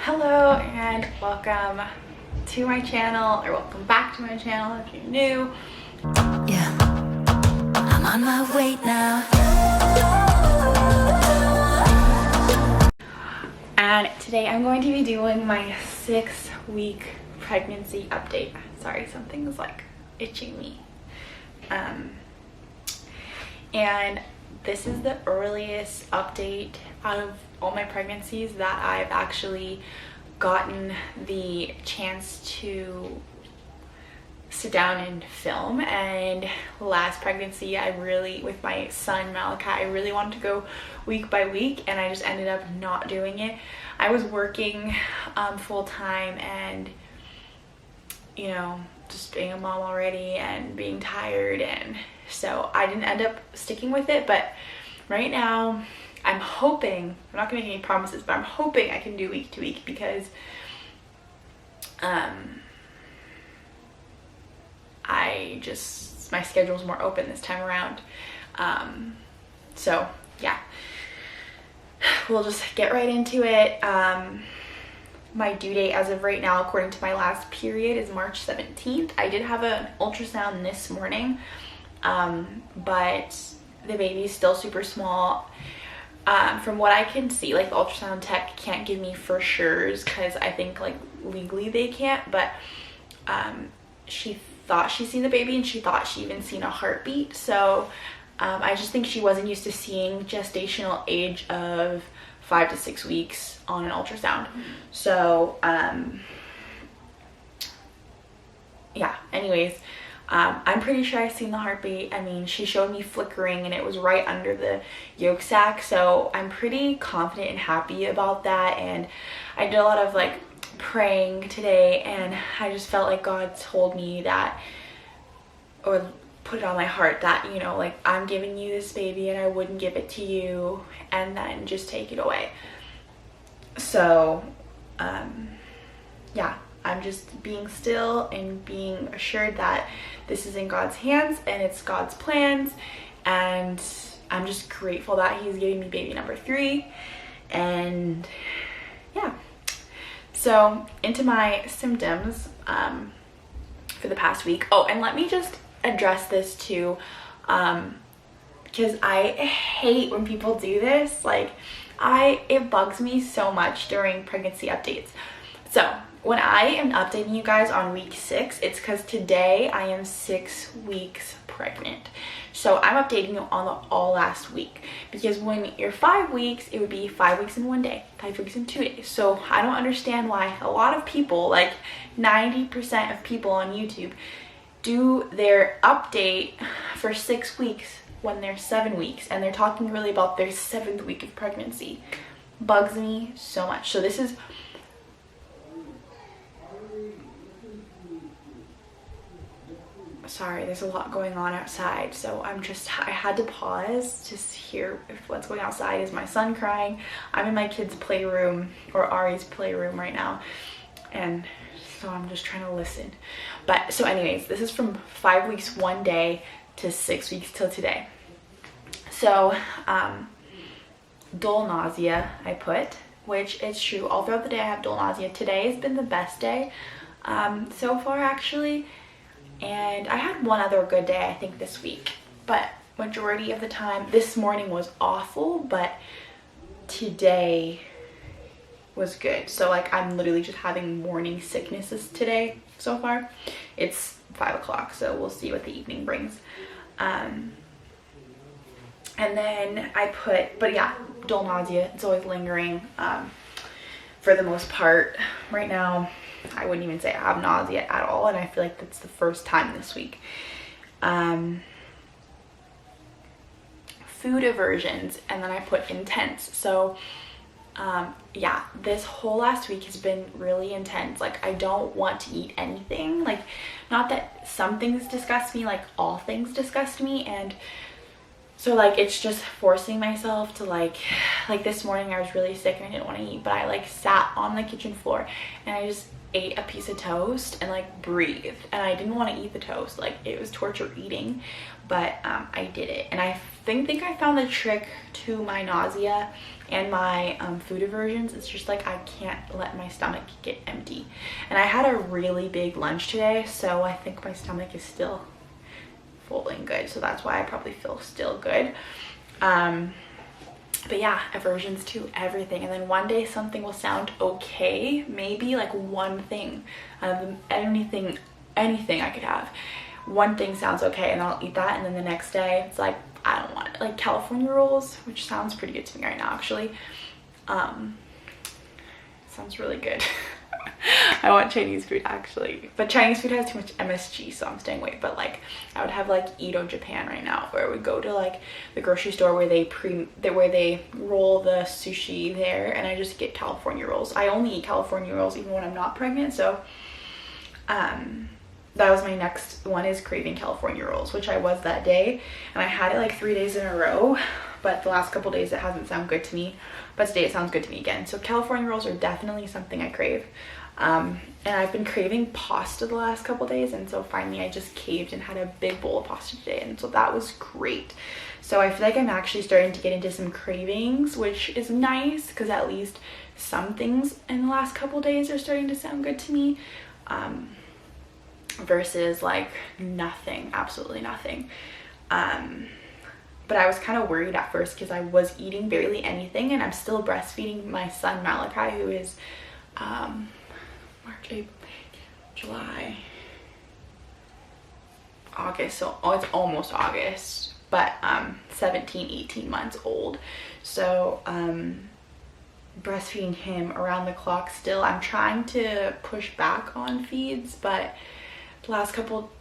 Hello and welcome to my channel, or welcome back to my channel if you're new. Yeah, I'm on my way now. And today I'm going to be doing my 6-week pregnancy update. Sorry, something's like itching me. And this is the earliest update out of all my pregnancies that I've actually gotten the chance to sit down and film. And last pregnancy, with my son Malachi, I really wanted to go week by week, and I just ended up not doing it. I was working full-time and, you know, just being a mom already and being tired, and so I didn't end up sticking with it. But right now I'm hoping, I'm not gonna make any promises, but I'm hoping I can do week to week, because my schedule's more open this time around. So yeah, we'll just get right into it. My due date as of right now, according to my last period, is March 17th. I did have an ultrasound this morning, but the baby's still super small. From what I can see, like, the ultrasound tech can't give me for sure's, because I think like legally they can't, but she thought she'd seen the baby, and she thought she even seen a heartbeat. So I just think she wasn't used to seeing gestational age of 5 to 6 weeks on an ultrasound. So yeah, anyways, I'm pretty sure I seen the heartbeat. I mean, she showed me flickering and it was right under the yolk sac, so I'm pretty confident and happy about that. And I did a lot of like praying today, and I just felt like God told me that, or put it on my heart that, you know, like, I'm giving you this baby and I wouldn't give it to you and then just take it away. So yeah, I'm just being still and being assured that this is in God's hands and it's God's plans, and I'm just grateful that He's giving me baby number 3. And yeah, so into my symptoms for the past week. Oh, and let me just address this too, because I hate when people do this. Like, it bugs me so much during pregnancy updates. So when I am updating you guys on week 6, it's because today I am 6 weeks pregnant. So I'm updating you on the all last week, because when you're 5 weeks, it would be 5 weeks in 1 day, 5 weeks in 2 days. So I don't understand why a lot of people, like 90% of people on YouTube, do their update for 6 weeks when they're 7 weeks, and they're talking really about their 7th week of pregnancy. Bugs me so much. So this is, sorry, there's a lot going on outside, so I had to pause just to hear if what's going outside is my son crying. I'm in my kids' playroom, or Ari's playroom right now, and so I'm just trying to listen. But so anyways, this is from 5 weeks 1 day to 6 weeks till today. So dull nausea I put, which is true. All throughout the day I have dull nausea. Today has been the best day so far, actually. And I had one other good day, I think, this week, but majority of the time, this morning was awful, but today was good. So like, I'm literally just having morning sicknesses today so far. It's 5 o'clock, so we'll see what the evening brings. And then I put, but yeah, dull nausea, it's always lingering for the most part. Right now, I wouldn't even say I have nausea at all, and I feel like that's the first time this week. Food aversions, and then I put intense. So yeah, this whole last week has been really intense. Like, I don't want to eat anything. Like, not that some things disgust me, like all things disgust me. And so like, it's just forcing myself to like this morning I was really sick and I didn't want to eat, but I like sat on the kitchen floor and I just ate a piece of toast and like breathed, and I didn't want to eat the toast. Like, it was torture eating, but I did it. And I think I found the trick to my nausea and my food aversions. It's just like I can't let my stomach get empty. And I had a really big lunch today, so I think my stomach is still full and good, so that's why I probably feel still good. But yeah, aversions to everything. And then one day something will sound okay, maybe like one thing, anything I could have, one thing sounds okay, and I'll eat that, and then the next day it's like, I don't want it. Like California rolls, which sounds pretty good to me right now actually. Sounds really good. I want Chinese food actually, but Chinese food has too much MSG, so I'm staying away. But like, I would have like Edo Japan right now, where I would go to like the grocery store where they roll the sushi there, and I just get California rolls. I only eat California rolls even when I'm not pregnant, so that was my next one, is craving California rolls, which I was that day, and I had it like 3 days in a row, but the last couple days it hasn't sounded good to me, but today it sounds good to me again. So California rolls are definitely something I crave. And I've been craving pasta the last couple days, and so finally I just caved and had a big bowl of pasta today, and so that was great. So I feel like I'm actually starting to get into some cravings, which is nice, because at least some things in the last couple days are starting to sound good to me, versus like nothing, absolutely nothing. But I was kind of worried at first because I was eating barely anything, and I'm still breastfeeding my son Malachi, who is March, April, July, August, so it's almost August, but 17-18 months old. So breastfeeding him around the clock still. I'm trying to push back on feeds, but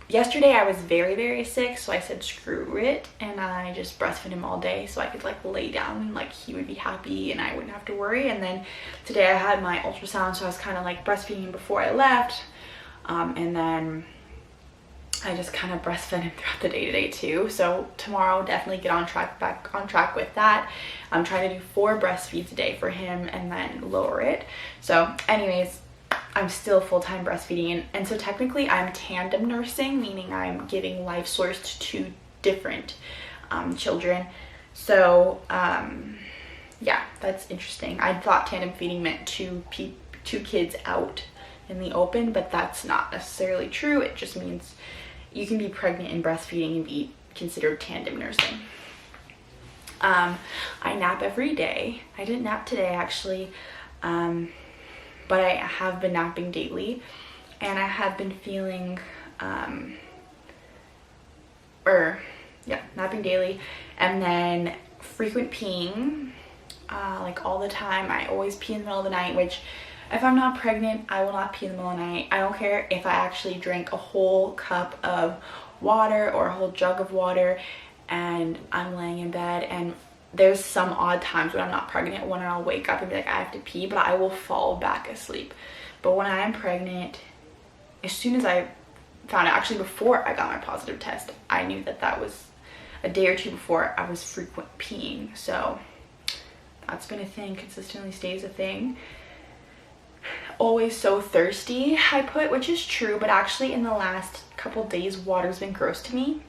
yesterday I was very sick, so I said screw it, and I just breastfed him all day so I could like lay down and like he would be happy and I wouldn't have to worry. And then today I had my ultrasound, so I was kind of like breastfeeding him before I left, and then I just kind of breastfed him throughout the day today too. So tomorrow definitely get back on track with that. I'm trying to do 4 breastfeeds a day for him and then lower it. So anyways, I'm still full-time breastfeeding, and so technically I'm tandem nursing, meaning I'm giving life source to 2 different children. So yeah, that's interesting. I thought tandem feeding meant 2 kids out in the open, but that's not necessarily true. It just means you can be pregnant and breastfeeding and be considered tandem nursing. I nap every day. I didn't nap today actually, but I have been napping daily, and I have been feeling, napping daily, and then frequent peeing, like all the time. I always pee in the middle of the night, which if I'm not pregnant, I will not pee in the middle of the night. I don't care if I actually drink a whole cup of water or a whole jug of water and I'm laying in bed, and there's some odd times when I'm not pregnant when I'll wake up and be like, I have to pee, but I will fall back asleep. But when I am pregnant, as soon as I found out, actually before I got my positive test, I knew that was a day or 2 before I was frequent peeing. So that's been a thing, consistently stays a thing. Always so thirsty, I put, which is true, but actually in the last couple days, water's been gross to me.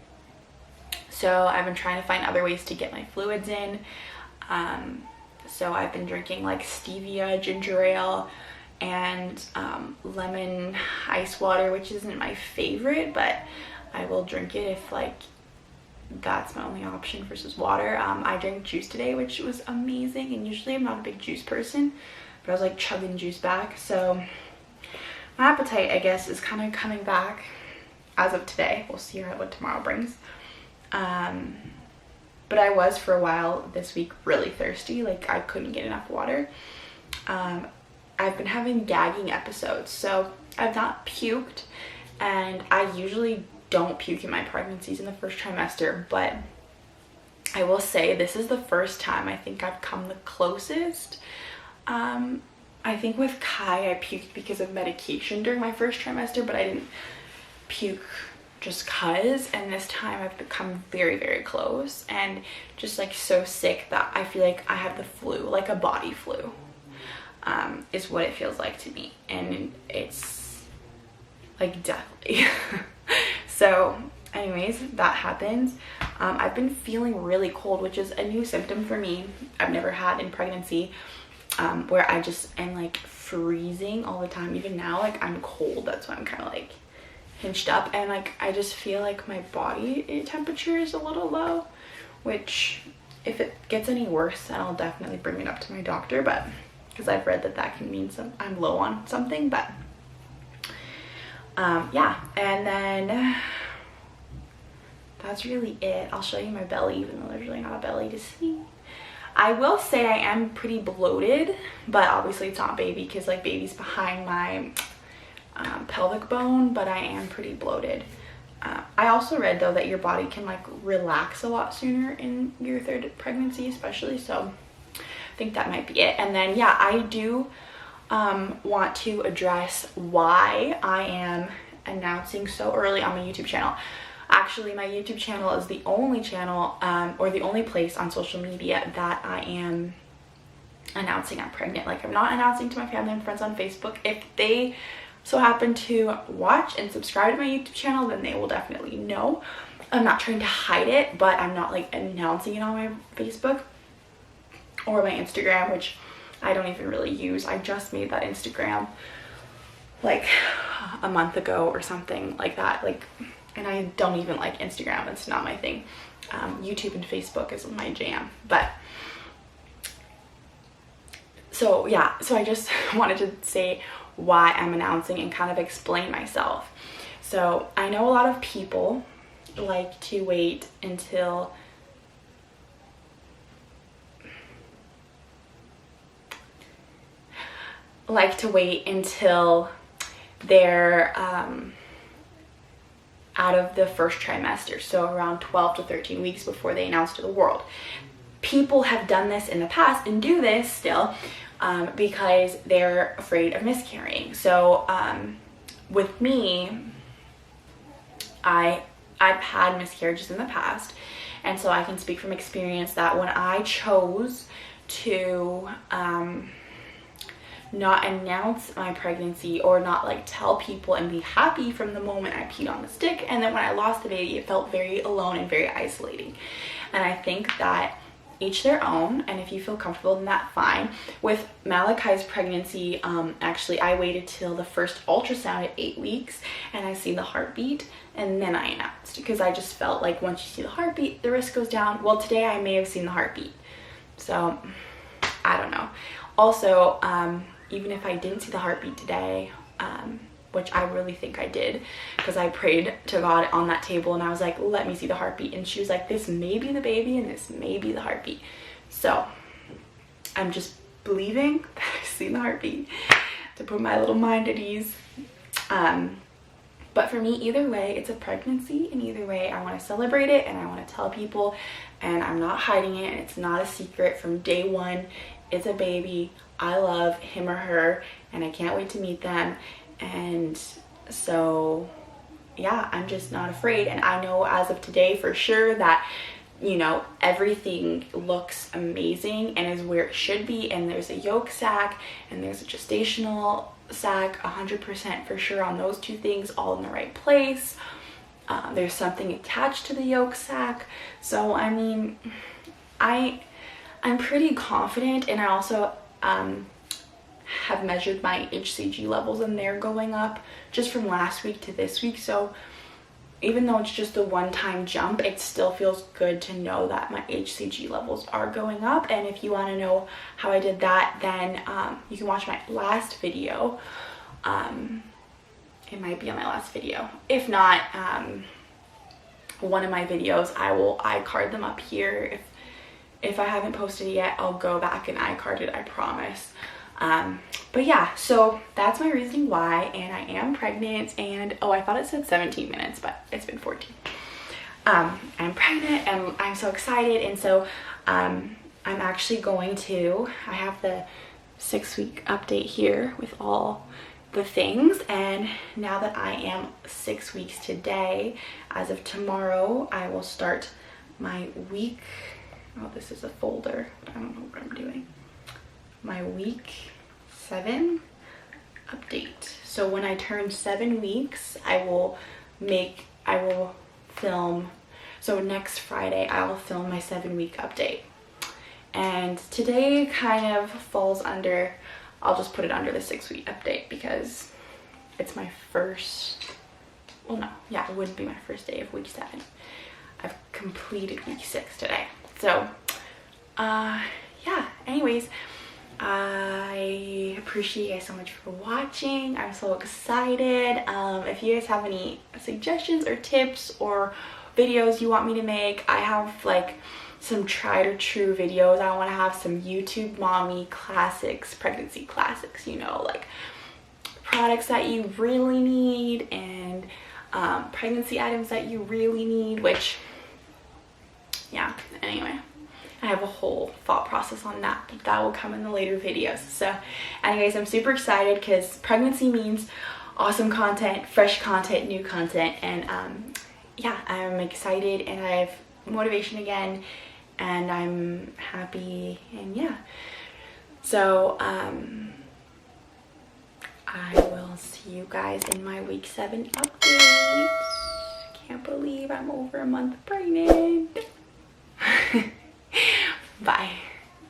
So I've been trying to find other ways to get my fluids in. So I've been drinking like stevia, ginger ale, and lemon ice water, which isn't my favorite, but I will drink it if like that's my only option versus water. I drank juice today, which was amazing, and usually I'm not a big juice person, but I was like chugging juice back. So my appetite, I guess, is kind of coming back as of today. We'll see what tomorrow brings. But I was for a while this week really thirsty, like I couldn't get enough water. I've been having gagging episodes, so I've not puked, and I usually don't puke in my pregnancies in the first trimester, but I will say this is the first time I think I've come the closest. I think with Kai I puked because of medication during my first trimester, but I didn't puke just cause, and this time I've become very close and just like so sick that I feel like I have the flu, like a body flu. is what it feels like to me, and it's like deathly. So anyways, that happens. I've been feeling really cold, which is a new symptom for me. I've never had in pregnancy, where I just am like freezing all the time. Even now, like I'm cold. That's why I'm kind of like hinged up, and like I just feel like my body temperature is a little low, which if it gets any worse, then I'll definitely bring it up to my doctor, but because I've read that can mean I'm low on something. But yeah, and then that's really it. I'll show you my belly, even though there's really not a belly to see. I will say I am pretty bloated, but obviously it's not baby, because like baby's behind my pelvic bone, but I am pretty bloated. I also read though that your body can like relax a lot sooner in your third pregnancy especially, so I think that might be it. And then yeah, I do want to address why I am announcing so early on my YouTube channel. Actually, my YouTube channel is the only channel or the only place on social media that I am announcing I'm pregnant. Like, I'm not announcing to my family and friends on Facebook. If they so happen to watch and subscribe to my YouTube channel, then they will definitely know. I'm not trying to hide it, but I'm not like announcing it on my Facebook or my Instagram, which I don't even really use. I just made that Instagram like a month ago or something like that. Like, and I don't even like Instagram. It's not my thing. YouTube and Facebook is my jam. But so yeah, so I just wanted to say why I'm announcing and kind of explain myself. So I know a lot of people like to wait until they're out of the first trimester, so around 12 to 13 weeks before they announce to the world. People have done this in the past and do this still because they're afraid of miscarrying. So with me, I've had miscarriages in the past, and so I can speak from experience that when I chose to not announce my pregnancy or not like tell people and be happy from the moment I peed on the stick, and then when I lost the baby, it felt very alone and very isolating. And I think that each their own, and if you feel comfortable in that, fine. With Malachi's pregnancy, actually I waited till the first ultrasound at 8 weeks and I seen the heartbeat, and then I announced, because I just felt like once you see the heartbeat, the risk goes down. Well, today I may have seen the heartbeat, so I don't know. Also, even if I didn't see the heartbeat today, which I really think I did, because I prayed to God on that table and I was like, let me see the heartbeat, and she was like, this may be the baby and this may be the heartbeat. So I'm just believing that I've seen the heartbeat to put my little mind at ease. But for me, either way, it's a pregnancy, and either way I want to celebrate it and I want to tell people, and I'm not hiding it, and it's not a secret. From day one, it's a baby. I love him or her, and I can't wait to meet them. And so yeah, I'm just not afraid. And I know as of today for sure that, you know, everything looks amazing and is where it should be, and there's a yolk sac and there's a gestational sac, 100% for sure on those two things, all in the right place. There's something attached to the yolk sac. So I mean, I'm pretty confident, and I also have measured my HCG levels, and they're going up just from last week to this week. So even though it's just a one-time jump, it still feels good to know that my HCG levels are going up. And if you want to know how I did that, then you can watch my last video. It might be on my last video. If not, one of my videos, I will iCard them up here. If I haven't posted it yet, I'll go back and iCard it, I promise. But yeah, so that's my reasoning why, and I am pregnant. And oh, I thought it said 17 minutes, but it's been 14. I'm pregnant and I'm so excited. And so I'm actually going to, I have the 6-week update here with all the things, and now that I am 6 weeks today, as of tomorrow, I will start my week. Oh, this is a folder. I don't know what I'm doing. My week 7 update. So when I turn 7 weeks, I will film, so next Friday I will film my 7-week update. And today kind of falls under, I'll just put it under the 6-week update because it's my first, well no, yeah, it wouldn't be my first day of week 7. I've completed week 6 today. So yeah, anyways, I appreciate you guys so much for watching. I'm so excited. If you guys have any suggestions or tips or videos you want me to make, I have like some tried or true videos. I want to have some YouTube mommy classics, pregnancy classics, you know, like products that you really need and pregnancy items that you really need, which, yeah, anyway. I have a whole thought process on that, but that will come in the later videos. So anyways, I'm super excited because pregnancy means awesome content, fresh content, new content, and yeah, I'm excited and I have motivation again and I'm happy, and yeah. So I will see you guys in my week 7 update. Can't believe I'm over a month pregnant.